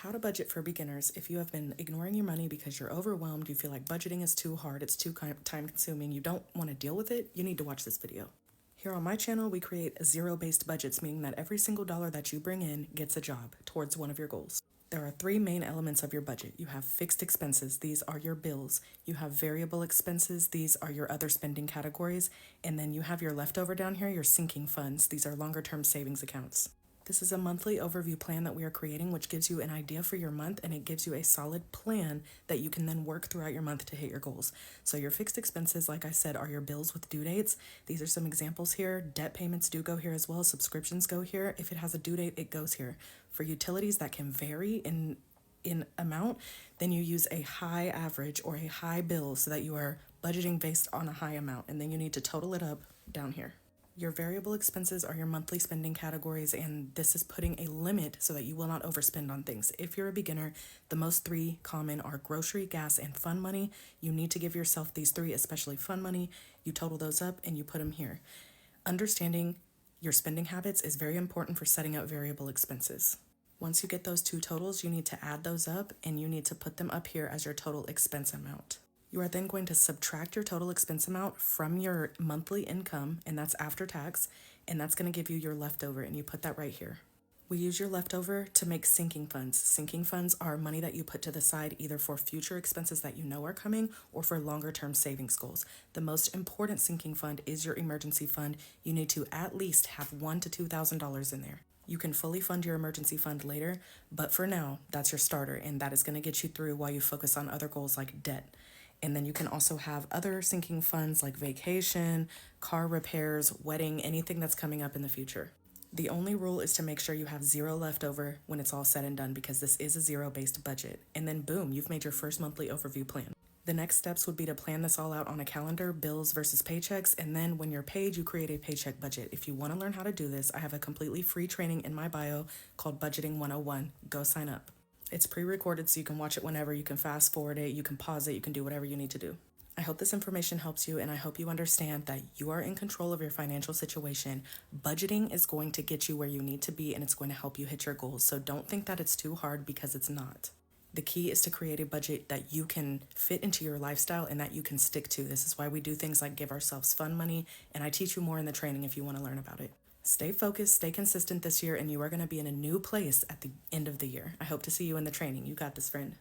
How to budget for beginners. If you have been ignoring your money because you're overwhelmed, you feel like budgeting is too hard, it's too time consuming, you don't want to deal with it, you need to watch this video. Here on my channel, we create zero-based budgets, meaning that every single dollar that you bring in gets a job towards one of your goals. There are three main elements of your budget. You have fixed expenses, these are your bills. You have variable expenses, these are your other spending categories. And then you have your leftover down here, your sinking funds, these are longer term savings accounts. This is a monthly overview plan that we are creating, which gives you an idea for your month and it gives you a solid plan that you can then work throughout your month to hit your goals. So your fixed expenses, like I said, are your bills with due dates. These are some examples here. Debt payments do go here as well. Subscriptions go here. If it has a due date, it goes here. For utilities that can vary in amount, then you use a high average or a high bill so that you are budgeting based on a high amount, and then you need to total it up down here. Your variable expenses are your monthly spending categories, and this is putting a limit so that you will not overspend on things. If you're a beginner, the most three common are grocery, gas, and fun money. You need to give yourself these three, especially fun money. You total those up and you put them here. Understanding your spending habits is very important for setting up variable expenses. Once you get those two totals, you need to add those up and you need to put them up here as your total expense amount. You are then going to subtract your total expense amount from your monthly income, and that's after tax, and that's going to give you your leftover, and you put that right here. We use your leftover to make sinking funds. Sinking funds are money that you put to the side either for future expenses that you know are coming or for longer term savings goals. The most important sinking fund is your emergency fund. You need to at least have $1,000 to $2,000 in there. You can fully fund your emergency fund later, but for now, that's your starter, and that is going to get you through while you focus on other goals like debt. And then you can also have other sinking funds like vacation, car repairs, wedding, anything that's coming up in the future. The only rule is to make sure you have zero left over when it's all said and done, because this is a zero-based budget. And then boom, you've made your first monthly overview plan. The next steps would be to plan this all out on a calendar, bills versus paychecks, and then when you're paid, you create a paycheck budget. If you want to learn how to do this, I have a completely free training in my bio called Budgeting 101. Go sign up. It's pre-recorded so you can watch it whenever, you can fast forward it, you can pause it, you can do whatever you need to do. I hope this information helps you, and I hope you understand that you are in control of your financial situation. Budgeting is going to get you where you need to be, and it's going to help you hit your goals. So don't think that it's too hard, because it's not. The key is to create a budget that you can fit into your lifestyle and that you can stick to. This is why we do things like give ourselves fun money, and I teach you more in the training if you want to learn about it. Stay focused, stay consistent this year, and you are going to be in a new place at the end of the year. I hope to see you in the training. You got this, friend.